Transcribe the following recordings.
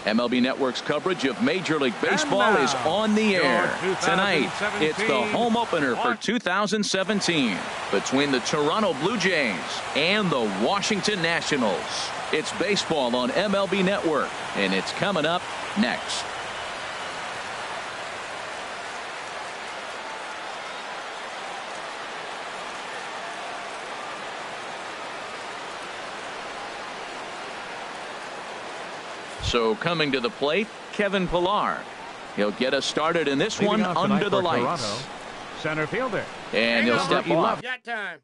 MLB Network's coverage of Major League Baseball is on the air. Tonight, it's the home opener for 2017 between the Toronto Blue Jays and the Washington Nationals. It's baseball on MLB Network, and it's coming up next. So coming to the plate, Kevin Pillar. He'll get us started in this one under the lights. Toronto, center fielder. And he'll step off. Got time.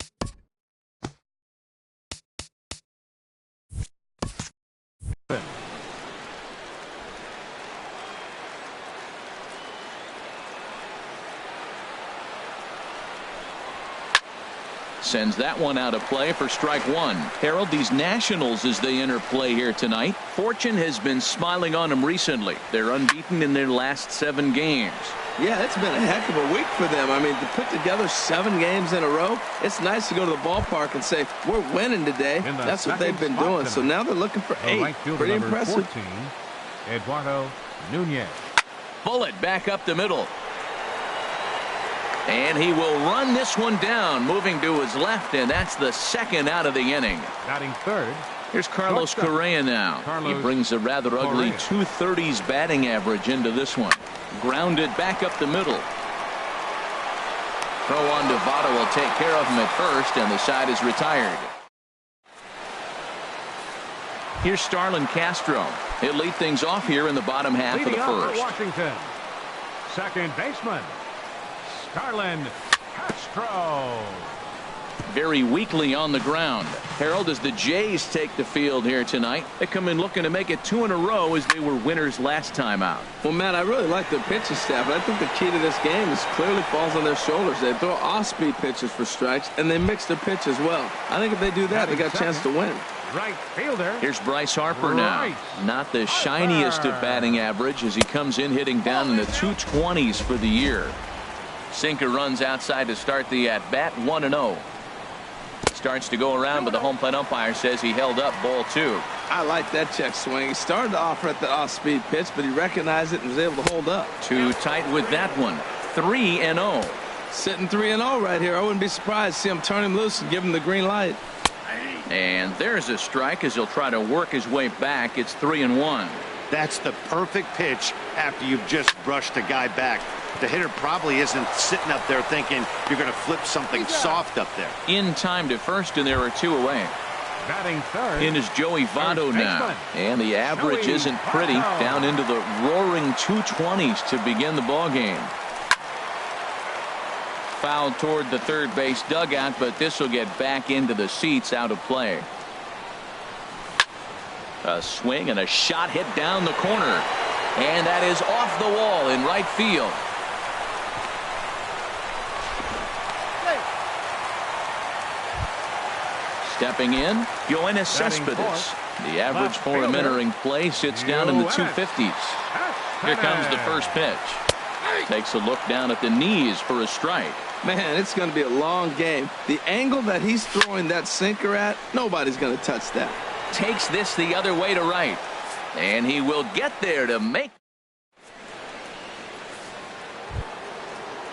Sends that one out of play for strike one. Harold, these Nationals, as they enter play here tonight, fortune has been smiling on them recently. They're unbeaten in their last 7 games. Yeah, it's been a heck of a week for them. I mean, to put together 7 games in a row, it's nice to go to the ballpark and say, we're winning today. That's what they've been doing. So now they're looking for 8. Pretty impressive. 14, Eduardo Nunez. Bullet back up the middle. And he will run this one down, moving to his left, and that's the second out of the inning. Batting third. Here's Carlos Correa now. He brings a rather ugly 230s batting average into this one. Grounded back up the middle. Throw on to Votto will take care of him at first, and the side is retired. Here's Starlin Castro. He'll lead things off here in the bottom half of the first. Washington. Second baseman, Starlin Castro. Very weakly on the ground. Harold, as the Jays take the field here tonight, they come in looking to make it 2 in a row as they were winners last time out. Well, Matt, I really like their pitching staff, but I think the key to this game is clearly falls on their shoulders. They throw off-speed pitches for strikes, and they mix their pitch as well. I think if they do that, they got a chance to win. Right fielder. Here's Bryce Harper now. Not the shiniest of batting average as he comes in hitting down in the 220s for the year. Sinker runs outside to start the at-bat, 1-0. Starts to go around, but the home plate umpire says he held up ball 2. I like that check swing. He started to offer at the off-speed pitch, but he recognized it and was able to hold up. Too tight with that one. 3-0. Sitting 3-0 right here. I wouldn't be surprised to see him turn him loose and give him the green light. And there's a strike as he'll try to work his way back. It's 3-1. That's the perfect pitch after you've just brushed a guy back. The hitter probably isn't sitting up there thinking you're going to flip something soft up there. In time to first, and there are 2 away. Batting third. In is Joey Votto now. And the average isn't pretty. Down into the roaring 220s to begin the ball game. Fouled toward the third base dugout, but this will get back into the seats, out of play. A swing and a shot hit down the corner. And that is off the wall in right field. Stepping in, Yoenis Cespedes. The average for him entering play sits down in the 250s. Here comes the first pitch. Takes a look down at the knees for a strike. Man, it's going to be a long game. The angle that he's throwing that sinker at, nobody's going to touch that. Takes this the other way to right. And he will get there to make.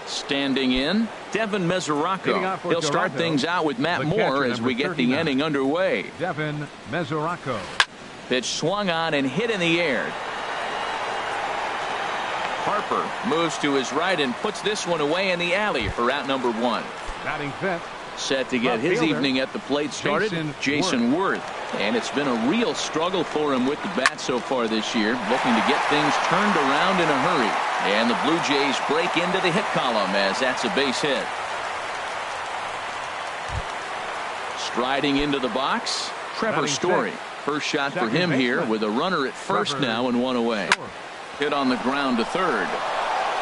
Standing in, Devin Mesoraco. He'll start things out with Matt Moore as we get the inning underway. Devin Mesoraco. Pitch swung on and hit in the air. Harper moves to his right and puts this one away in the alley for out number 1. Batting fifth. Set to get his evening at the plate started, Jason Worth. And it's been a real struggle for him with the bat so far this year, looking to get things turned around in a hurry. And the Blue Jays break into the hit column as that's a base hit. Striding into the box, Trevor Story. First shot for him here with a runner at first now and 1 away. Hit on the ground to third.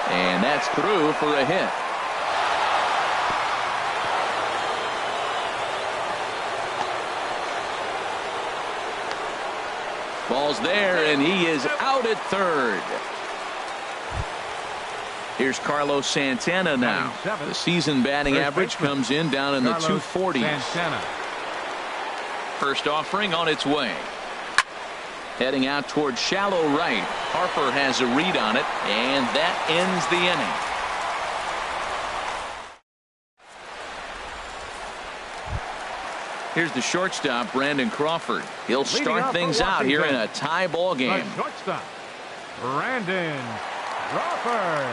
And that's through for a hit. Ball's there, and he is out at third. Here's Carlos Santana now. The season batting average comes in down in the 240s. First offering on its way. Heading out towards shallow right. Harper has a read on it, and that ends the inning. Here's the shortstop, Brandon Crawford. He'll start things out here in a tie ball game. The shortstop, Brandon Crawford.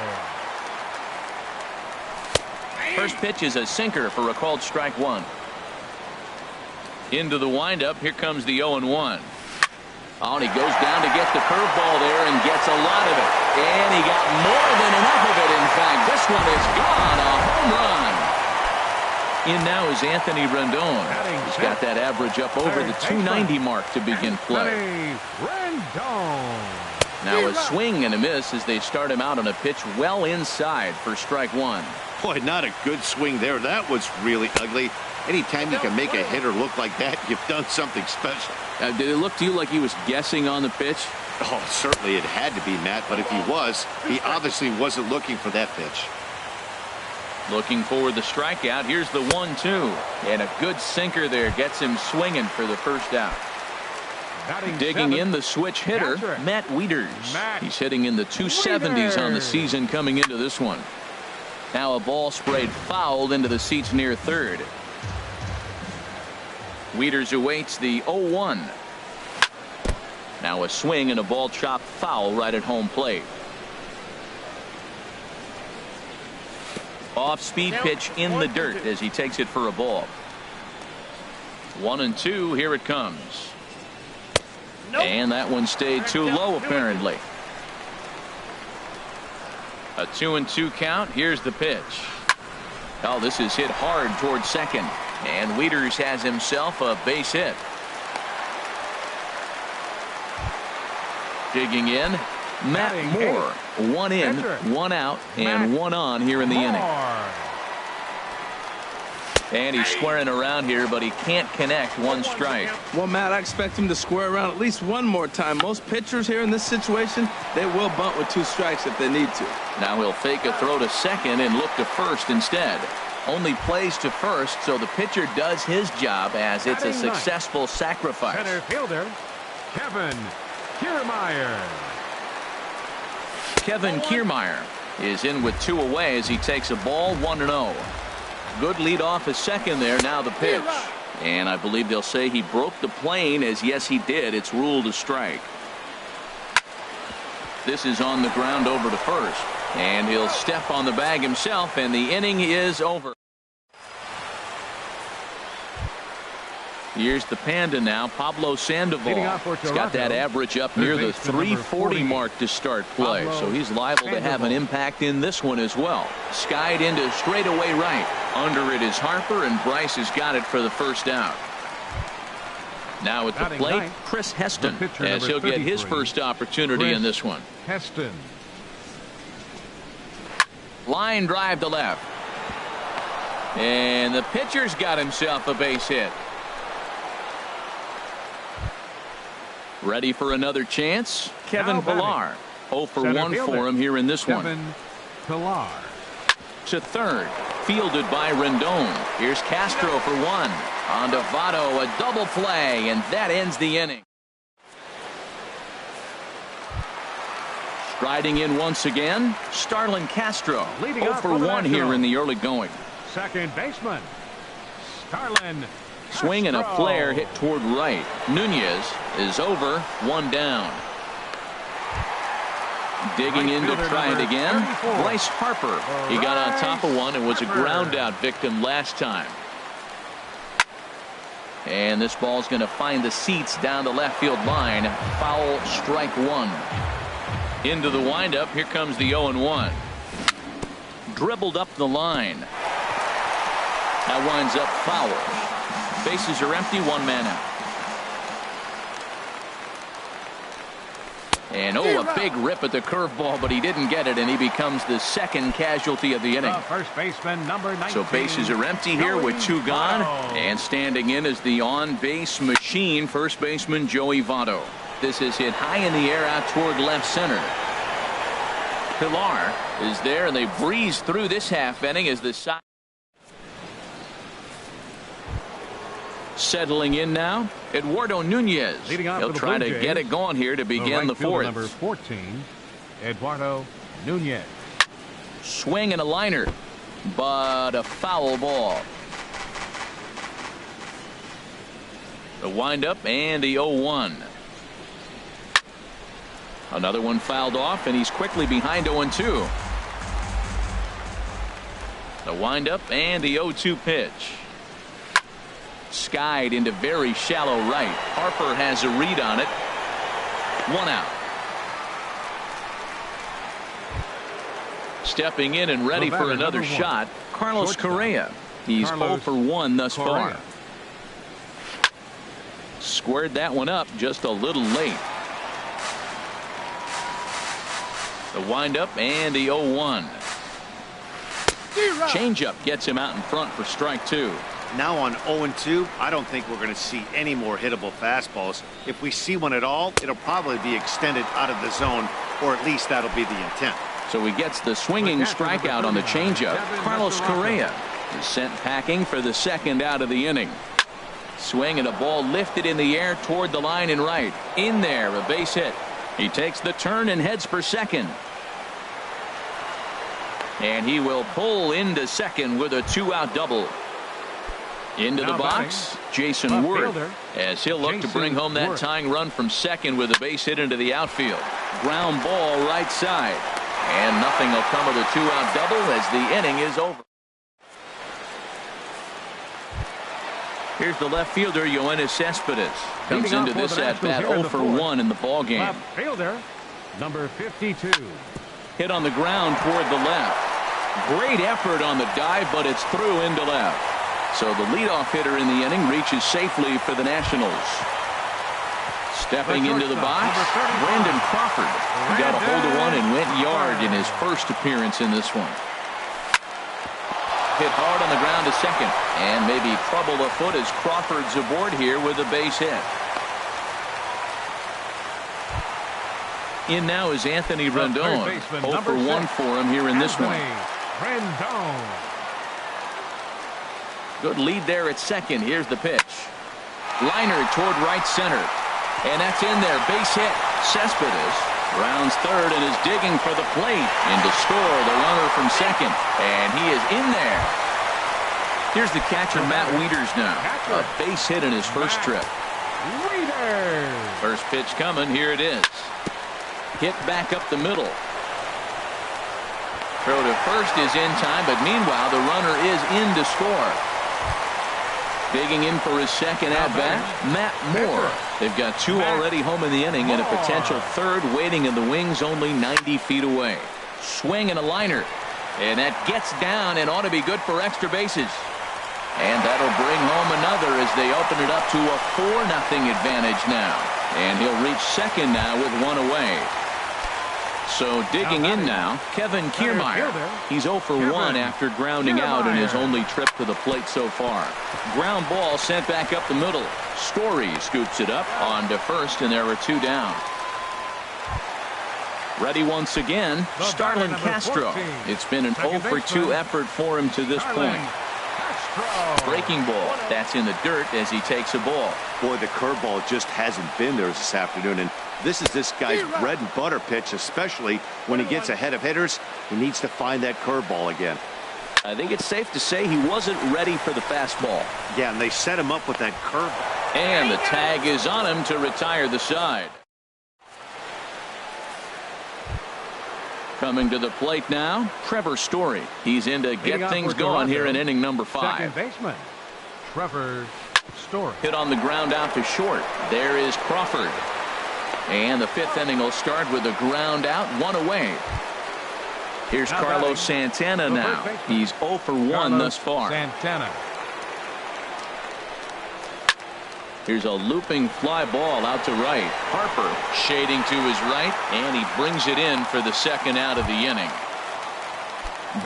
First pitch is a sinker for a called strike one. Into the windup. Here comes the 0-1. Oh, and he goes down to get the curveball there and gets a lot of it. And he got more than enough of it, in fact. This one is gone. A home run. In now is Anthony Rendon. He's got that average up over the 290 mark to begin play. Now a swing and a miss as they start him out on a pitch well inside for strike one. Boy, not a good swing there. That was really ugly. Anytime you can make a hitter look like that, you've done something special. Did it look to you like he was guessing on the pitch? Oh, certainly it had to be, Matt, but if he was, he obviously wasn't looking for that pitch. Looking for the strikeout. Here's the 1-2. And a good sinker there gets him swinging for the first out. Digging in the switch hitter, Matt Wieters. He's hitting in the 270s on the season coming into this one. Now a ball sprayed fouled into the seats near third. Wieters awaits the 0-1. Now a swing and a ball chopped foul right at home plate. Off-speed pitch in the dirt as he takes it for a ball. 1-2. Here it comes. And that one stayed too low apparently. A 2-2 count. Here's the pitch. Oh, this is hit hard towards second. And Wieters has himself a base hit. Digging in, Matt Moore. One in, one out, and one on here in the inning. And he's squaring around here, but he can't connect. One strike. Well, Matt, I expect him to square around at least one more time. Most pitchers here in this situation, they will bunt with 2 strikes if they need to. Now he'll fake a throw to second and look to first instead. Only plays to first, so the pitcher does his job as it's a successful sacrifice. Center fielder, Kevin Kiermaier. Kevin Kiermaier is in with 2 away as he takes a ball 1-0. Good lead off his second there. Now the pitch. And I believe they'll say he broke the plane, as yes he did. It's ruled a strike. This is on the ground over to first. And he'll step on the bag himself, and the inning is over. Here's the Panda now, Pablo Sandoval. He's got that average up near the 340 mark to start play, so he's liable to have an impact in this one as well. Skied into straightaway right. Under it is Harper, and Bryce has got it for the first out. Now at the plate, Chris Heston, as he'll get his first opportunity in this one. Heston. Line drive to left. And the pitcher's got himself a base hit. Ready for another chance? Kevin Pillar. 0 for 1 for him here in this one. Kevin Pillar. To third. Fielded by Rendon. Here's Castro for 1. On to Votto, a double play, and that ends the inning. Striding in once again, Starlin Castro. 0 for 1 here in the early going. Second baseman, Starlin. Swing and a flare hit toward right. Nunez is over, 1 down. Digging in to try it again. Bryce Harper. He got on top of one and was a ground out victim last time. And this ball's going to find the seats down the left field line. Foul, strike 1. Into the windup. Here comes the 0-1. Dribbled up the line. That winds up foul. Bases are empty, 1 man out. And a big rip at the curveball, but he didn't get it, and he becomes the second casualty of the inning. First baseman, number 19. So bases are empty here with 2 gone, and standing in is the on-base machine, first baseman Joey Votto. This is hit high in the air out toward left center. Pillar is there, and they breeze through this half inning as the side. Settling in now, Eduardo Nunez. He'll try to get it going here to begin the fourth. Number 14, Eduardo Nunez. Swing and a liner, but a foul ball. The windup and the 0-1. Another one fouled off, and he's quickly behind 0-2. The windup and the 0-2 pitch. Skied into very shallow right. Harper has a read on it. 1 out. Stepping in and ready for another shot, Carlos Correa. He's 0 for 1 thus far. Squared that one up just a little late. The windup and the 0-1. Changeup gets him out in front for strike 2. Now on 0-2, I don't think we're going to see any more hittable fastballs. If we see one at all, it'll probably be extended out of the zone, or at least that'll be the intent. So he gets the swinging strikeout on the changeup. Carlos Correa is sent packing for the second out of the inning. Swing and a ball lifted in the air toward the line and right. In there, a base hit. He takes the turn and heads for second. And he will pull into second with a 2-out double. Into the box, Jason Worth, as he'll look to bring home that tying run from second with a base hit into the outfield. Ground ball right side. And nothing will come of the 2-out double as the inning is over. Here's the left fielder, Yoenis Cespedes. Comes into this at-bat 0 for 1 in the ballgame. Left fielder, number 52. Hit on the ground toward the left. Great effort on the dive, but it's through into left. So the leadoff hitter in the inning reaches safely for the Nationals. Stepping into the box, Brandon Crawford. He got a hold of one and went yard in his first appearance in this one. Hit hard on the ground to second, and maybe trouble afoot as Crawford's aboard here with a base hit. In now is Anthony Rendon. 0 for 1 for him here in this one. Rendon. Good lead there at second. Here's the pitch. Liner toward right center. And that's in there. Base hit. Cespedes rounds third and is digging for the plate. And to score the runner from second. And he is in there. Here's the catcher, Matt Wieters now. A base hit in his first trip. First pitch coming. Here it is. Hit back up the middle. Throw to first is in time, but meanwhile the runner is in to score. Digging in for his second at-bat, Matt Moore. They've got 2 already home in the inning and a potential third waiting in the wings only 90 feet away. Swing and a liner. And that gets down and ought to be good for extra bases. And that'll bring home another as they open it up to a 4-0 advantage now. And he'll reach second now with 1 away. So digging in now, Kevin Kiermaier. He's 0 for 1 after grounding out in his only trip to the plate so far. Ground ball sent back up the middle. Story scoops it up on to first, and there are 2 down. Ready once again, Starlin Castro. It's been an 0 for 2 effort for him to this point. Breaking ball. That's in the dirt as he takes a ball. Boy, the curveball just hasn't been there this afternoon, and this is this guy's bread and butter pitch, especially when he gets ahead of hitters. He needs to find that curveball again. I think it's safe to say he wasn't ready for the fastball. Yeah, and they set him up with that curveball. And the tag is on him to retire the side. Coming to the plate now, Trevor Story. He's in to get things going here in inning number 5. Second baseman, Trevor Story. Hit on the ground out to short. There is Crawford. And the 5th inning will start with a ground out, 1 away. Here's Carlos Santana now. He's 0 for 1 thus far. Santana. Here's a looping fly ball out to right. Harper shading to his right, and he brings it in for the second out of the inning.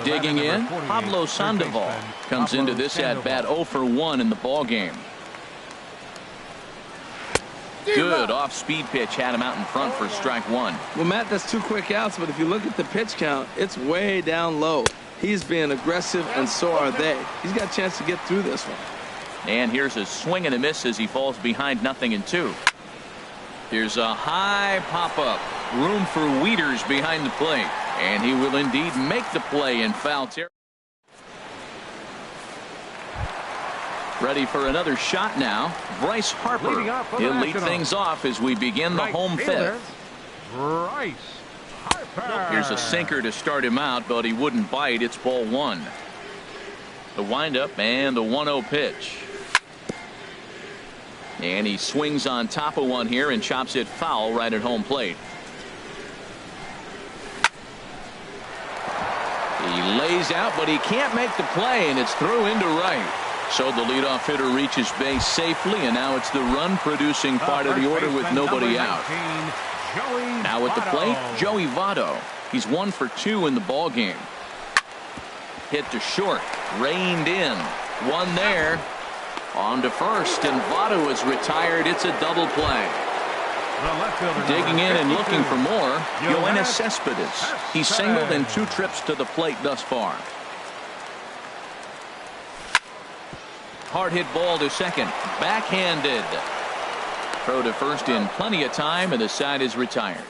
Digging in, Pablo Sandoval comes into this at-bat 0 for 1 in the ballgame. Good off-speed pitch had him out in front for strike 1. Well, Matt, that's 2 quick outs, but if you look at the pitch count, it's way down low. He's being aggressive, and so are they. He's got a chance to get through this one. And here's a swing and a miss as he falls behind 0-2. Here's a high pop-up. Room for Wieters behind the plate. And he will indeed make the play in foul territory. Ready for another shot now. Bryce Harper. He'll lead things off as we begin the home fifth. Bryce Harper. Here's a sinker to start him out, but he wouldn't bite. It's ball one. The windup and the 1-0 pitch. And he swings on top of one here and chops it foul right at home plate. He lays out, but he can't make the play, and it's through into right. So the leadoff hitter reaches base safely, and now it's the run-producing part of the order with nobody out. Now at the plate, Joey Votto. He's 1 for 2 in the ball game. Hit to short, reined in, one there. On to first, and Votto is retired. It's a double play. Digging in and looking for more, Yoenis Cespedes. He's singled in 2 trips to the plate thus far. Hard hit ball to second, backhanded. Throw to first in plenty of time, and the side is retired.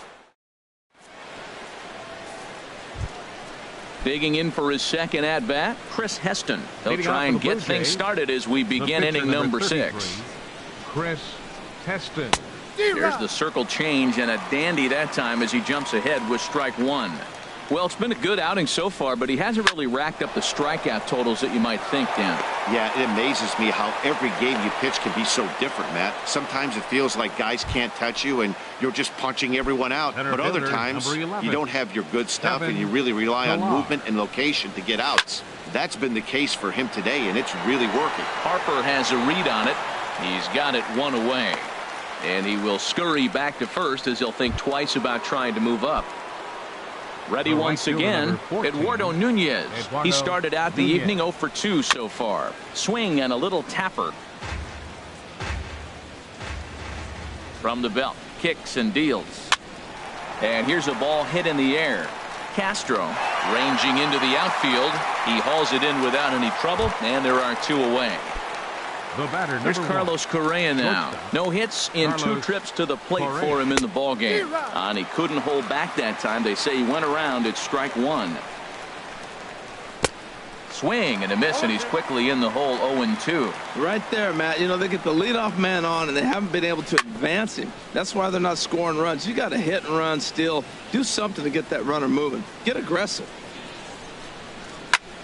Digging in for his second at bat, Chris Heston. He'll try and get things started as we begin inning number 6. Chris Heston. There's the circle change, and a dandy that time as he jumps ahead with strike 1. Well, it's been a good outing so far, but he hasn't really racked up the strikeout totals that you might think, Dan. Yeah, it amazes me how every game you pitch can be so different, Matt. Sometimes it feels like guys can't touch you and you're just punching everyone out. But other times you don't have your good stuff and you really rely on movement and location to get outs. That's been the case for him today, and it's really working. Harper has a read on it. He's got it 1 away. And he will scurry back to first as he'll think twice about trying to move up. Ready once again, Eduardo Nunez. He started out the evening 0 for 2 so far. Swing and a little tapper. From the belt, kicks and deals. And here's a ball hit in the air. Castro ranging into the outfield. He hauls it in without any trouble, and there are 2 away. There's Carlos Correa now. No hits in 2 trips to the plate for him in the ball game. And he couldn't hold back that time. They say he went around at strike 1. Swing and a miss, and he's quickly in the hole 0-2. Right there, Matt. You know, they get the leadoff man on, and they haven't been able to advance him. That's why they're not scoring runs. You got to hit and run, steal, do something to get that runner moving. Get aggressive.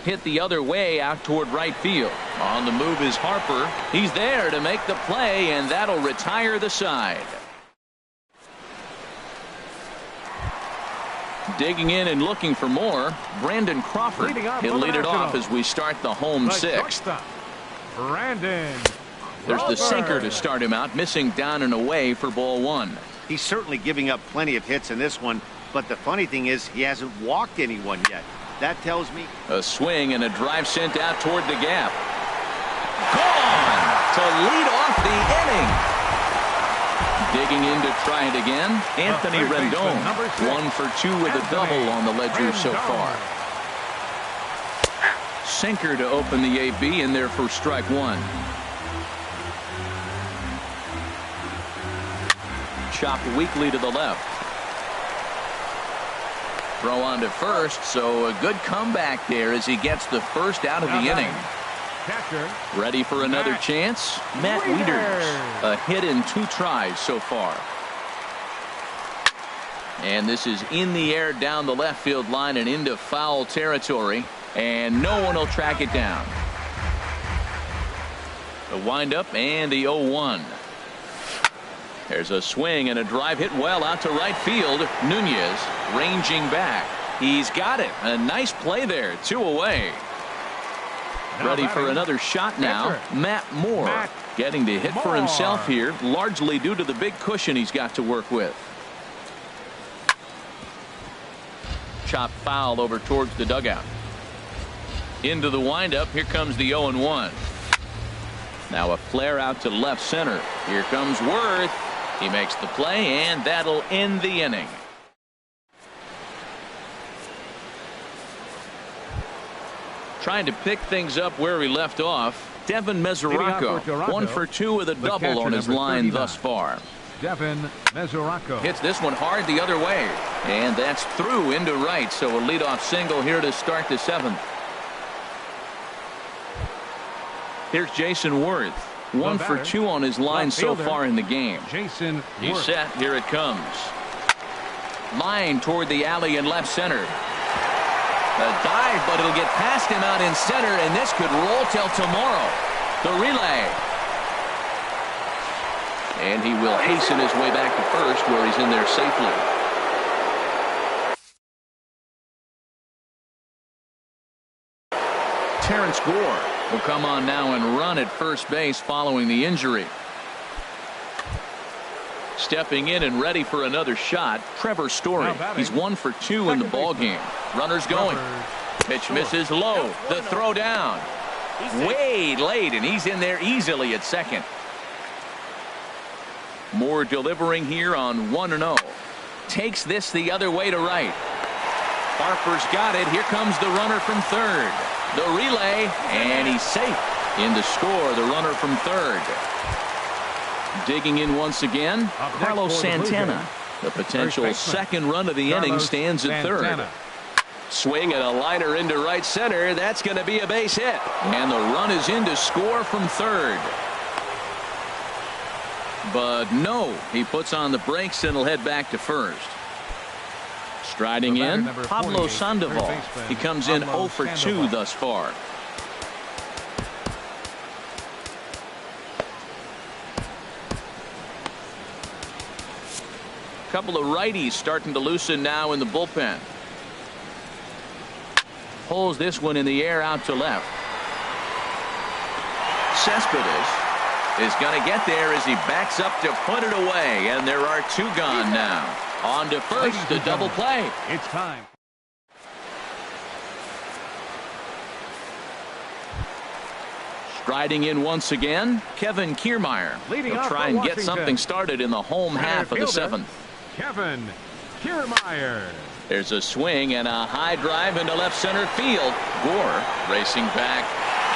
Hit the other way out toward right field. On the move is Harper. He's there to make the play, and that'll retire the side. Digging in and looking for more, Brandon Crawford. He'll lead it off as we start the home 6th. Brandon. There's the sinker to start him out, missing down and away for ball 1. He's certainly giving up plenty of hits in this one, but the funny thing is he hasn't walked anyone yet. That tells me a swing and a drive sent out toward the gap. Gone to lead off the inning. Digging in to try it again, Anthony Rendon. 1 for 2 with a double on the ledger so far. Sinker to open the AB, in there for strike 1. Chopped weakly to the left. Throw on to first, so a good comeback there as he gets the first out of the inning. Ready for another chance? Matt Wieters. A hit in 2 tries so far. And this is in the air down the left field line and into foul territory. And no one will track it down. The windup and the 0-1. There's a swing and a drive hit well out to right field. Nunez ranging back. He's got it. A nice play there. 2 away. Ready for another shot now. Matt Moore getting to hit for himself here, largely due to the big cushion he's got to work with. Chop foul over towards the dugout. Into the windup. Here comes the 0-1. Now a flare out to left center. Here comes Worth. He makes the play, and that'll end the inning. Trying to pick things up where he left off. Devin Mesoraco, 1 for 2 with a double on his line thus far. Devin Mesoraco hits this one hard the other way, and that's through into right. So a leadoff single here to start the 7th. Here's Jason Worth, 1 for 2 on his line so far in the game. Jason He's Worth. set. Here it comes. Line toward the alley in left center. A dive, but it'll get past him out in center, and this could roll till tomorrow. The relay. And he will hasten his way back to first, where he's in there safely. Terrence Gore will come on now and run at first base following the injury. Stepping in and ready for another shot, Trevor Story. He's 1 for 2 in the ball game. Runners going. Pitch misses low. The throw down. Way late, and he's in there easily at second. Moore delivering here on 1-0. Takes this the other way to right. Harper's got it. Here comes the runner from third. The relay, and he's safe. In to score, the runner from third. Digging in once again, Carlos Santana. The potential second run of the inning stands at third. Swing and a liner into right center. That's going to be a base hit. And the run is in to score from third. But no, he puts on the brakes and will head back to first. Striding in, Pablo Sandoval. He comes in 0 for 2 thus far. Couple of righties starting to loosen now in the bullpen. Pulls this one in the air out to left. Cespedes is going to get there as he backs up to put it away, and there are 2 gone now. On to first, the double play. It's time. Striding in once again, Kevin Kiermaier. He'll try and get something started in the home half of the 7th. Kevin Kiermaier. There's a swing and a high drive into left center field. Gore racing back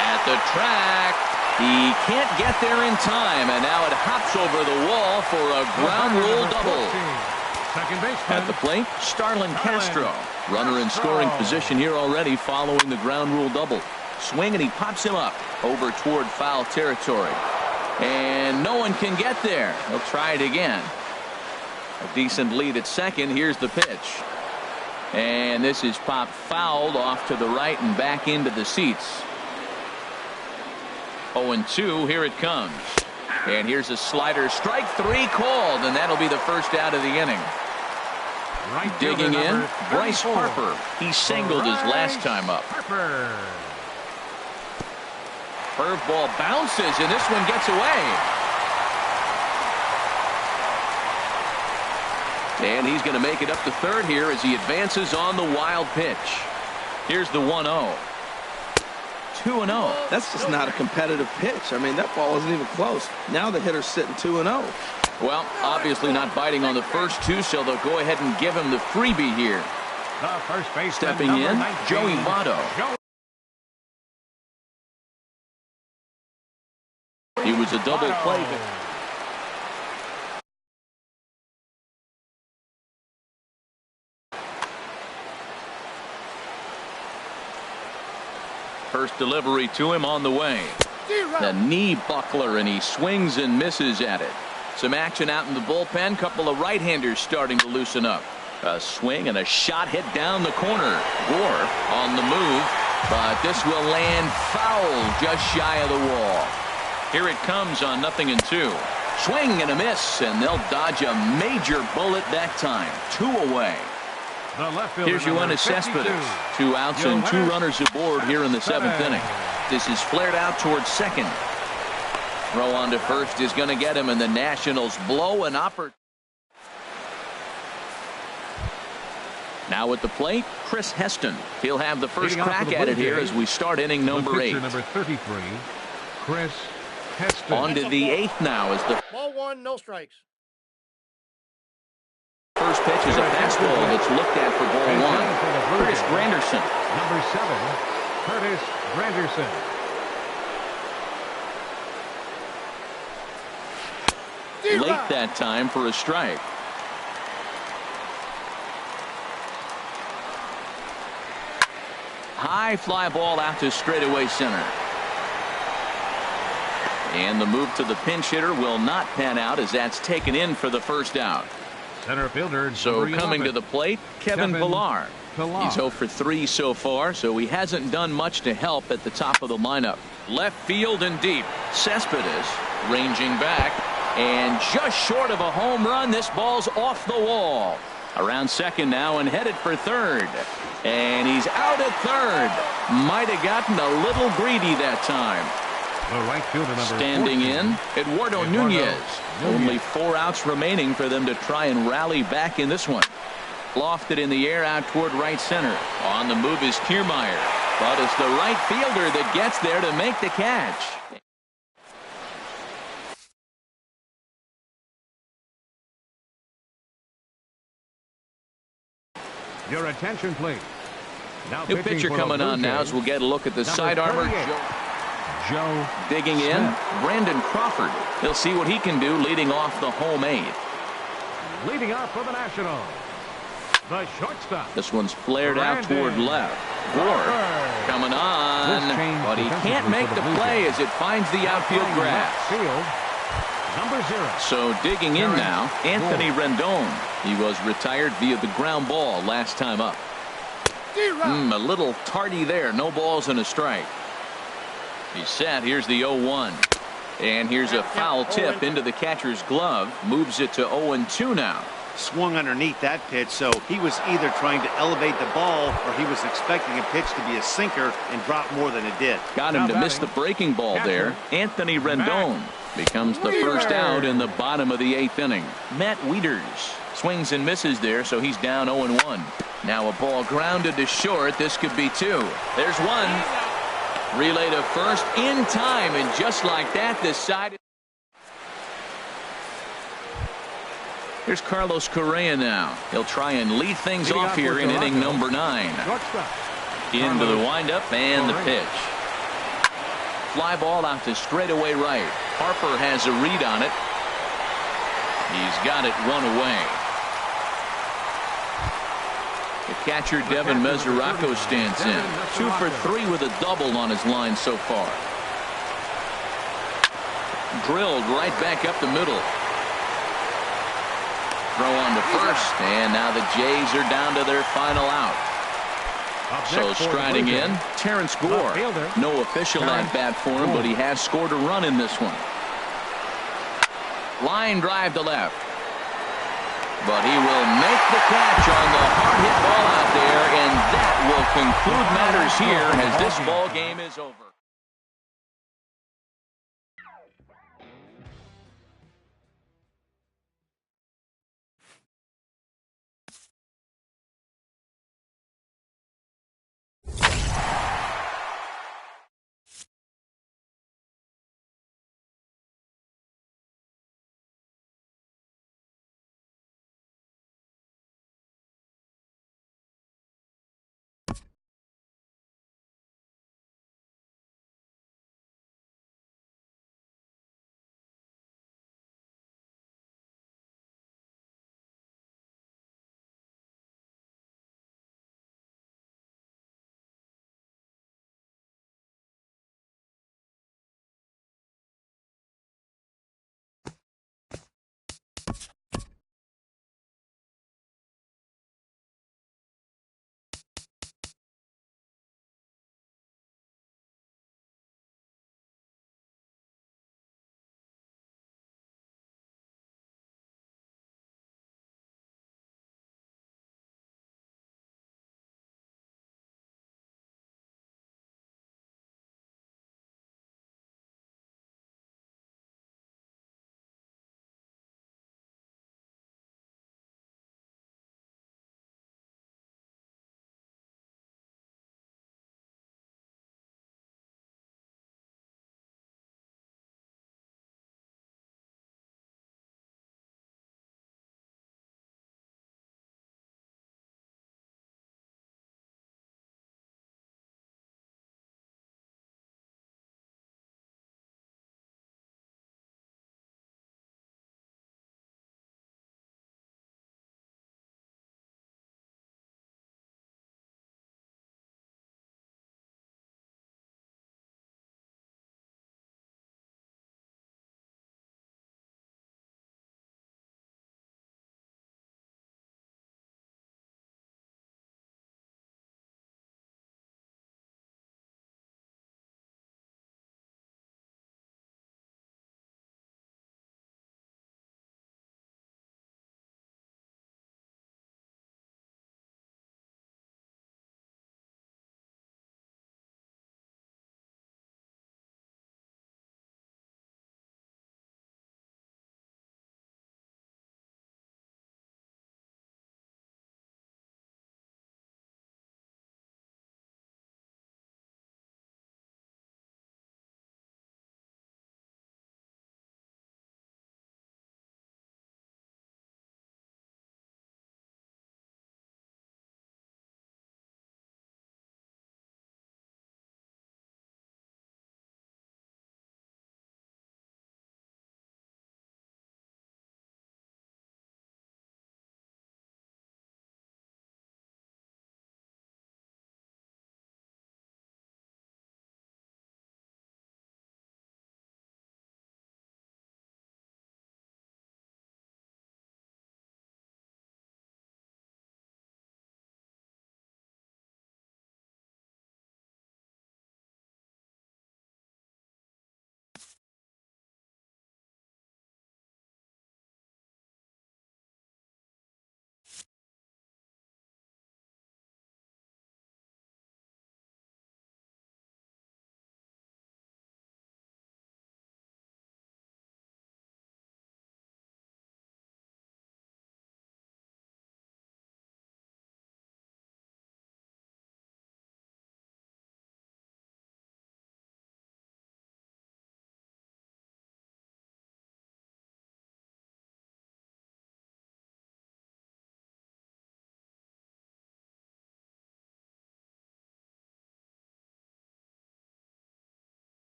at the track. He can't get there in time, and now it hops over the wall for a ground rule double. Second baseman. At the plate, Starlin Castro. Runner in scoring position here already following the ground rule double. Swing, and he pops him up over toward foul territory. And no one can get there. He'll try it again. A decent lead at second. Here's the pitch. And this is popped fouled off to the right and back into the seats. 0-2. Here it comes. And here's a slider. Strike 3 called, and that'll be the first out of the inning. Digging in, Bryce Harper. He singled his last time up. Curveball bounces, and this one gets away. And he's going to make it up to third here as he advances on the wild pitch. Here's the 1-0. 2-0. That's just not a competitive pitch. I mean, that ball wasn't even close. Now the hitter's sitting 2-0. Well, obviously not biting on the first 2, so they'll go ahead and give him the freebie here. Stepping in, Joey Votto. He was a double play. First delivery to him on the way. The knee buckler, and he swings and misses at it. Some action out in the bullpen. Couple of right-handers starting to loosen up. A swing and a shot hit down the corner. Gore on the move, but this will land foul just shy of the wall. Here it comes on 0-2. Swing and a miss, and they'll dodge a major bullet that time. 2 away. Here's Yoenis Cespedes. 2 outs and 2 runners aboard here in the 7th inning. This is flared out towards second. Throw on to first is going to get him, and the Nationals blow an opportunity. Now at the plate, Chris Heston. He'll have the first crack at it here as we start inning number 8. Number 33, Chris Heston. On to the 8th now as the ball 1, no strikes. First pitch is a fastball that's looked at for ball 1. Curtis Granderson. Number 7, Curtis Granderson. Late that time for a strike. High fly ball out to straightaway center. And the move to the pinch hitter will not pan out as that's taken in for the first out. Center fielder. So coming to the plate, Kevin Pillar. He's 0 for 3 so far, so he hasn't done much to help at the top of the lineup. Left field and deep. Cespedes ranging back, and just short of a home run. This ball's off the wall. Around second now and headed for third. And he's out at third. Might have gotten a little greedy that time. The right fielder number Standing 14, in, Eduardo Nunez. Only 4 outs remaining for them to try and rally back in this one. Lofted in the air out toward right center. On the move is Kiermaier. But it's the right fielder that gets there to make the catch. Your attention, please. Now New pitcher coming on now as we'll get a look at the side armor. Joe Digging Smith. in, Brandon Crawford. He'll see what he can do leading off the home 8th. Leading off for the Nationals, the shortstop. This one's flared out toward left. Gore coming on, but he can't make the play as it finds the outfield grass. Field, number 0. So digging in now, Anthony Rendon. He was retired via the ground ball last time up. A little tardy there. No balls and a strike. He's set. Here's the 0-1. And here's a foul tip into the catcher's glove. Moves it to 0-2 now. Swung underneath that pitch, so he was either trying to elevate the ball or he was expecting a pitch to be a sinker and drop more than it did. Got him to miss the breaking ball there. Anthony Rendon becomes the first out in the bottom of the 8th inning. Matt Wieters swings and misses there, so he's down 0-1. Now a ball grounded to short. This could be 2. There's 1. Relay to first in time, and just like that, this side. Here's Carlos Correa now. He'll try and lead things off here in inning number 9. Into the windup and the pitch. Fly ball out to straightaway right. Harper has a read on it. He's got it 1 away. The catcher, Devin Mesoraco, stands in. 2 for 3 with a double on his line so far. Drilled right back up the middle. Throw on to first, and now the Jays are down to their final out. So striding in, Terrence Gore. No official at-bat for him, but he has scored a run in this one. Line drive to left. But he will make the catch on the hard hit ball out there, and that will conclude matters here as this ball game is over.